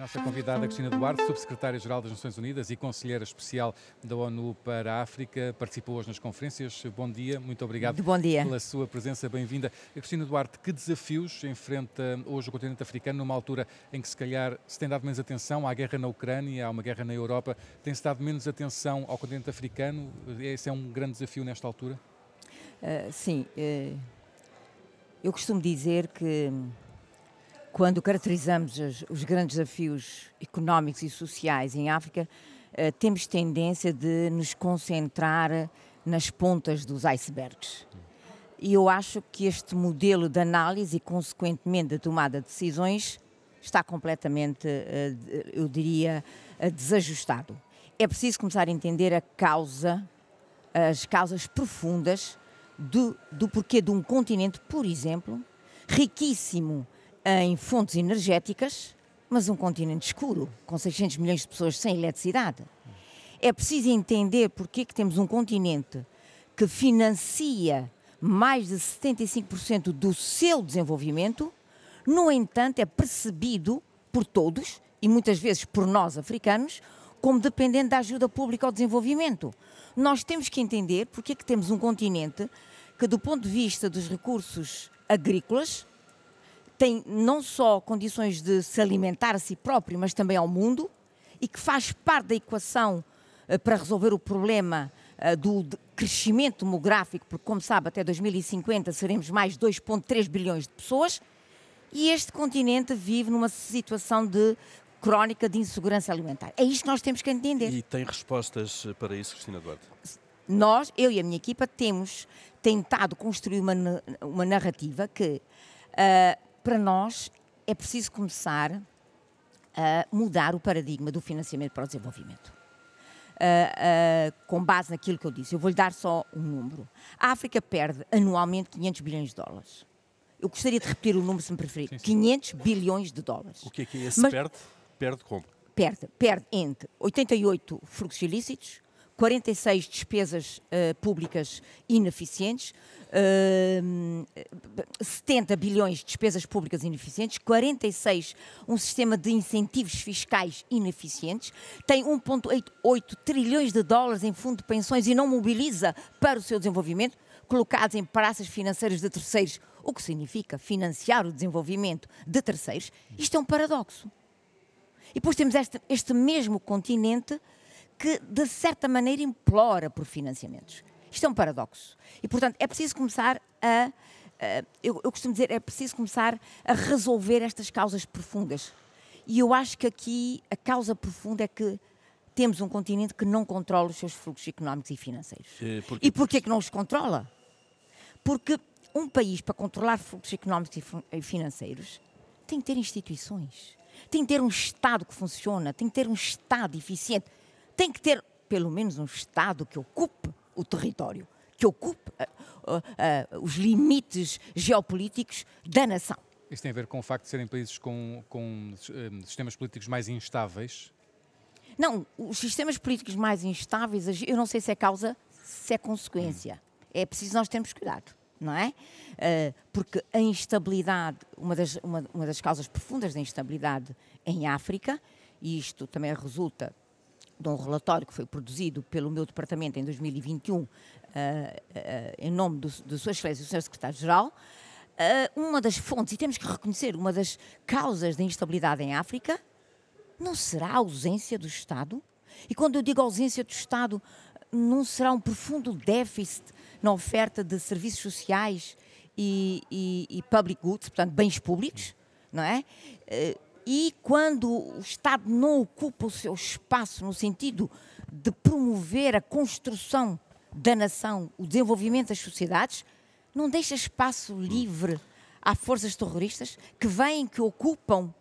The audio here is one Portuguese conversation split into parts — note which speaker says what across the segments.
Speaker 1: nossa convidada Cristina Duarte, subsecretária-geral das Nações Unidas e conselheira especial da ONU para a África, participou hoje nas conferências. Bom dia, muito obrigado pela sua presença, bem-vinda. Cristina Duarte, que desafios enfrenta hoje o continente africano numa altura em que se calhar se tem dado menos atenção à guerra na Ucrânia, há uma guerra na Europa, tem-se dado menos atenção ao continente africano? Esse é um grande desafio nesta altura?
Speaker 2: Sim, eu costumo dizer que quando caracterizamos os grandes desafios económicos e sociais em África, temos tendência de nos concentrar nas pontas dos icebergs. E eu acho que este modelo de análise e, consequentemente, de tomada de decisões está completamente, eu diria, desajustado. É preciso começar a entender as causas profundas do porquê de um continente, por exemplo, riquíssimo em fontes energéticas, mas um continente escuro, com 600 milhões de pessoas sem eletricidade. É preciso entender porque é que temos um continente que financia mais de 75% do seu desenvolvimento, no entanto é percebido por todos, e muitas vezes por nós africanos, como dependente da ajuda pública ao desenvolvimento. Nós temos que entender porque é que temos um continente que, do ponto de vista dos recursos agrícolas, tem não só condições de se alimentar a si próprio, mas também ao mundo, e que faz parte da equação para resolver o problema do crescimento demográfico, porque, como sabe, até 2050 seremos mais 2,3 bilhões de pessoas, e este continente vive numa situação crónica de insegurança alimentar. É isto que nós temos que entender.
Speaker 3: E tem respostas para isso, Cristina Duarte?
Speaker 2: Nós, eu e a minha equipa, temos tentado construir uma narrativa que, para nós, é preciso começar a mudar o paradigma do financiamento para o desenvolvimento. Com base naquilo que eu disse, eu vou-lhe dar só um número. A África perde anualmente 500 bilhões de dólares. Eu gostaria de repetir o número, se me preferir. Sim, sim. 500 bilhões de dólares.
Speaker 3: O que é esse? Mas perde como?
Speaker 2: Perde entre 88 fluxos ilícitos, 46 despesas públicas ineficientes, 70 bilhões de despesas públicas ineficientes, 46 um sistema de incentivos fiscais ineficientes, tem 1,8 trilhões de dólares em fundo de pensões e não mobiliza para o seu desenvolvimento, colocados em praças financeiras de terceiros, o que significa financiar o desenvolvimento de terceiros. Isto é um paradoxo. E depois temos este mesmo continente que, de certa maneira, implora por financiamentos. Isto é um paradoxo. E, portanto, é preciso começar eu costumo dizer, é preciso começar a resolver estas causas profundas. E eu acho que aqui a causa profunda é que temos um continente que não controla os seus fluxos económicos e financeiros. E porquê que não os controla? Porque um país, para controlar fluxos económicos e financeiros, tem que ter instituições, tem que ter um Estado que funciona, tem que ter um Estado eficiente, tem que ter, pelo menos, um Estado que ocupe o território, que ocupe os limites geopolíticos da nação.
Speaker 1: Isso tem a ver com o facto de serem países com sistemas políticos mais instáveis?
Speaker 2: Não, os sistemas políticos mais instáveis, eu não sei se é causa, se é consequência. É preciso nós termos cuidado, não é? Porque a instabilidade, uma das causas profundas da instabilidade em África, e isto também resulta de um relatório que foi produzido pelo meu departamento em 2021, em nome do Sua Excelência, do Sr. Secretário-Geral, uma das fontes, e temos que reconhecer, uma das causas da instabilidade em África, não será a ausência do Estado? E quando eu digo ausência do Estado, não será um profundo déficit na oferta de serviços sociais e public goods, portanto, bens públicos, não é? E quando o Estado não ocupa o seu espaço no sentido de promover a construção da nação, o desenvolvimento das sociedades, não deixa espaço livre a forças terroristas que vêm, que ocupam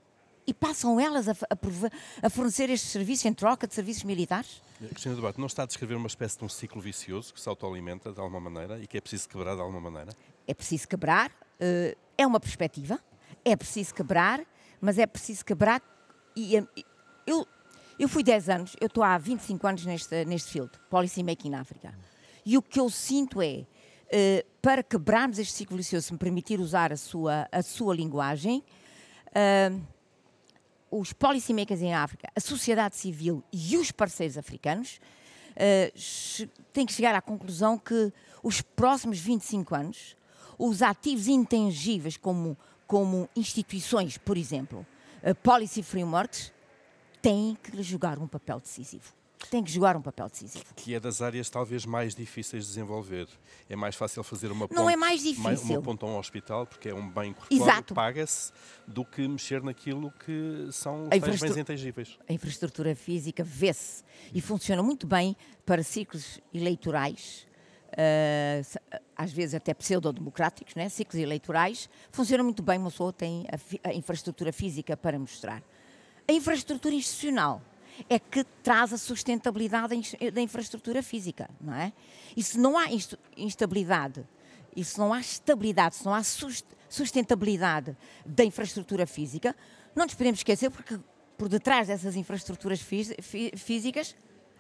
Speaker 2: e passam elas a fornecer estes serviços em troca de serviços militares?
Speaker 3: Cristina Duarte, não está a descrever uma espécie de um ciclo vicioso que se autoalimenta de alguma maneira e que é preciso quebrar de alguma maneira?
Speaker 2: É preciso quebrar, é uma perspectiva, é preciso quebrar, mas é preciso quebrar. Eu fui 10 anos, eu estou há 25 anos neste field, Policy Making na África. E o que eu sinto é, para quebrarmos este ciclo vicioso, se me permitir usar a sua linguagem, os policymakers em África, a sociedade civil e os parceiros africanos têm que chegar à conclusão que os próximos 25 anos, os ativos intangíveis como instituições, por exemplo, policy frameworks, têm que jogar um papel decisivo. Tem que jogar um papel decisivo.
Speaker 3: Que é das áreas talvez mais difíceis de desenvolver. É mais fácil fazer uma ponte,
Speaker 2: não é mais difícil.
Speaker 3: Uma ponte a um hospital, porque é um bem que paga-se, do que mexer naquilo que são os tais bens intangíveis.
Speaker 2: A infraestrutura física vê-se e funciona muito bem para ciclos eleitorais, às vezes até pseudo-democráticos, né? Ciclos eleitorais. Funciona muito bem, uma pessoa tem a infraestrutura física para mostrar. A infraestrutura institucional é que traz a sustentabilidade da infraestrutura física, não é? E se não há instabilidade, e se não há estabilidade, se não há sustentabilidade da infraestrutura física, não nos podemos esquecer porque por detrás dessas infraestruturas físicas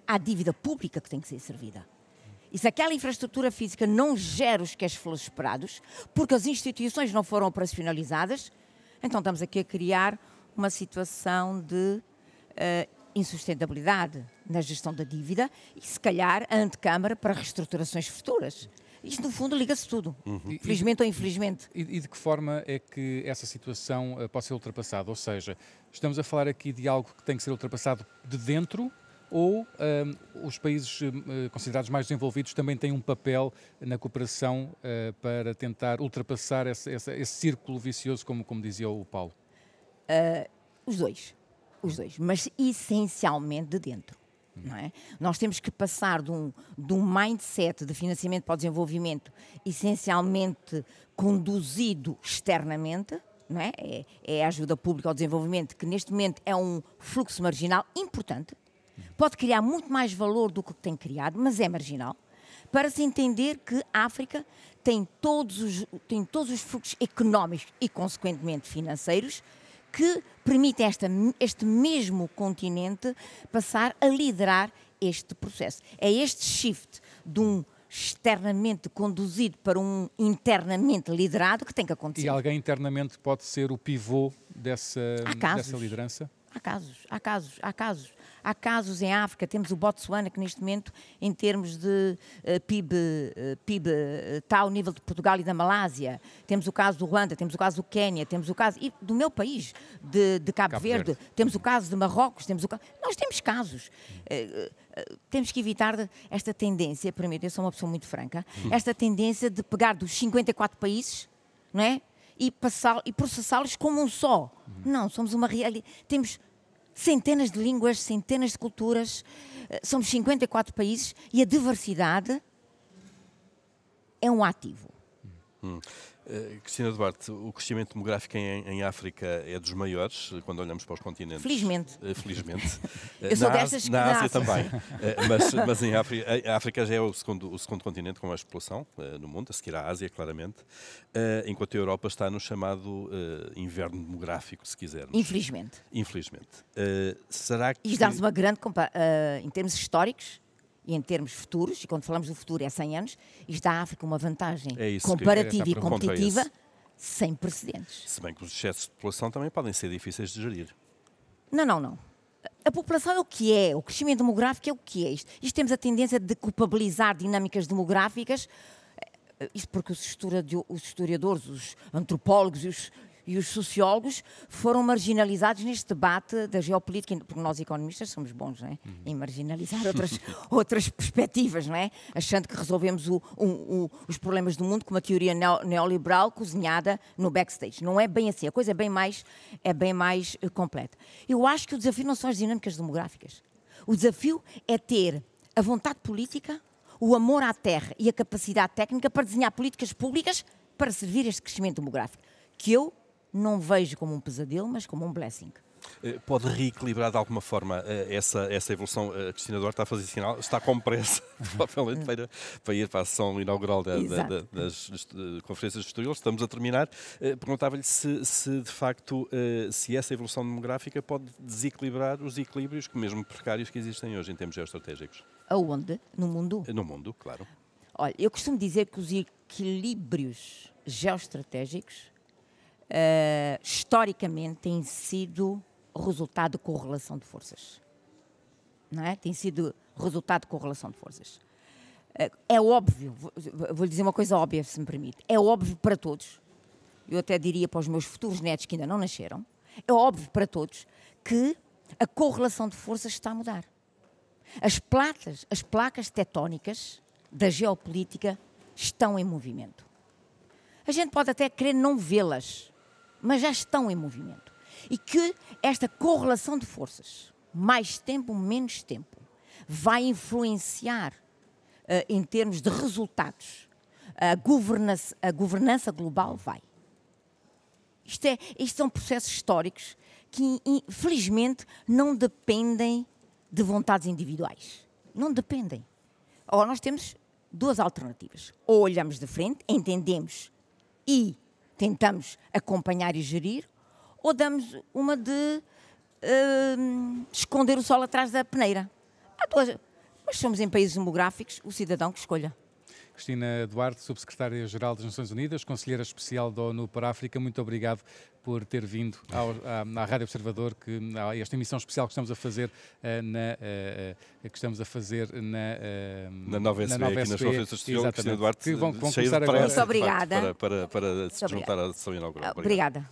Speaker 2: há dívida pública que tem que ser servida. E se aquela infraestrutura física não gera os cash flows esperados, porque as instituições não foram operacionalizadas, então estamos aqui a criar uma situação de insustentabilidade na gestão da dívida e, se calhar, a antecâmara para reestruturações futuras. Isto, no fundo, liga-se tudo, felizmente ou infelizmente.
Speaker 1: E de que forma é que essa situação pode ser ultrapassada? Ou seja, estamos a falar aqui de algo que tem que ser ultrapassado de dentro, ou os países considerados mais desenvolvidos também têm um papel na cooperação para tentar ultrapassar esse círculo vicioso, como dizia o Paulo?
Speaker 2: Os dois, mas essencialmente de dentro. Não é? Nós temos que passar de um mindset de financiamento para o desenvolvimento essencialmente conduzido externamente, não é? É a ajuda pública ao desenvolvimento, que neste momento é um fluxo marginal importante, pode criar muito mais valor do que tem criado, mas é marginal, para se entender que a África tem todos os fluxos económicos e, consequentemente, financeiros que permitem este mesmo continente passar a liderar este processo. É este shift de um externamente conduzido para um internamente liderado que tem que acontecer.
Speaker 1: E alguém internamente pode ser o pivô dessa liderança?
Speaker 2: Há casos em África. Temos o Botsuana, que neste momento, em termos de PIB, está ao nível de Portugal e da Malásia. Temos o caso do Ruanda, temos o caso do Quénia, temos o caso do meu país, de Cabo Verde. Temos o caso de Marrocos, nós temos casos. Temos que evitar esta tendência, para mim, eu sou uma pessoa muito franca, esta tendência de pegar dos 54 países, não é? E processá-los como um só. Não, somos uma realidade. Temos centenas de línguas, centenas de culturas, somos 54 países e a diversidade é um ativo.
Speaker 3: Cristina Duarte, o crescimento demográfico em África é dos maiores, quando olhamos para os continentes.
Speaker 2: Felizmente.
Speaker 3: Eu
Speaker 2: sou destas que
Speaker 3: na Ásia também. mas a África já é o segundo continente com mais população no mundo, a seguir à Ásia, claramente, enquanto a Europa está no chamado inverno demográfico, se quisermos.
Speaker 2: Infelizmente.
Speaker 3: Será que...
Speaker 2: Isto dá-nos uma grande... em termos históricos, e em termos futuros, e quando falamos do futuro é 100 anos, isto dá à África uma vantagem comparativa e competitiva sem precedentes.
Speaker 3: Se bem que os excessos de população também podem ser difíceis de gerir.
Speaker 2: Não. A população é o que é, o crescimento demográfico é o que é. Isto temos a tendência de culpabilizar dinâmicas demográficas, isto porque os historiadores, os antropólogos e os sociólogos foram marginalizados neste debate da geopolítica, porque nós economistas somos bons, não é? Em marginalizar outras perspectivas, não é? Achando que resolvemos os problemas do mundo com uma teoria neoliberal cozinhada no backstage. Não é bem assim, a coisa é bem mais completa. Eu acho que o desafio não são as dinâmicas demográficas. O desafio é ter a vontade política, o amor à terra e a capacidade técnica para desenhar políticas públicas para servir este crescimento demográfico, que eu não vejo como um pesadelo, mas como um blessing.
Speaker 3: Pode reequilibrar de alguma forma essa evolução? A Cristina Duarte está a fazer sinal, está com pressa, provavelmente, para ir para a sessão inaugural das conferências de Estoril. Estamos a terminar. Perguntava-lhe se de facto, se essa evolução demográfica pode desequilibrar os equilíbrios, que mesmo precários, que existem hoje em termos geoestratégicos.
Speaker 2: Aonde? No mundo?
Speaker 3: No mundo, claro.
Speaker 2: Olha, eu costumo dizer que os equilíbrios geoestratégicos historicamente têm sido resultado de correlação de forças. Não é? Tem sido resultado de correlação de forças. É óbvio, vou-lhe dizer uma coisa óbvia, se me permite, é óbvio para todos, eu até diria para os meus futuros netos que ainda não nasceram, é óbvio para todos que a correlação de forças está a mudar. As placas tectónicas da geopolítica estão em movimento. A gente pode até querer não vê-las, mas já estão em movimento. E que esta correlação de forças, mais tempo, menos tempo, vai influenciar, em termos de resultados, a governança global vai. Isto são processos históricos que, infelizmente, não dependem de vontades individuais. Não dependem. Agora, nós temos duas alternativas. Ou olhamos de frente, entendemos e tentamos acompanhar e gerir, ou damos uma de esconder o sol atrás da peneira. Mas somos em países demográficos, o cidadão que escolha.
Speaker 1: Cristina Duarte, Subsecretária-Geral das Nações Unidas, Conselheira Especial da ONU para a África, muito obrigado por ter vindo à Rádio Observador, a esta emissão especial que estamos a fazer
Speaker 3: na Nova SB, aqui nas conferências de Estoril. Cristina Duarte,
Speaker 1: que vão começar agora.
Speaker 2: Muito obrigada.
Speaker 3: Para se juntar à sessão inaugural.
Speaker 2: Obrigada.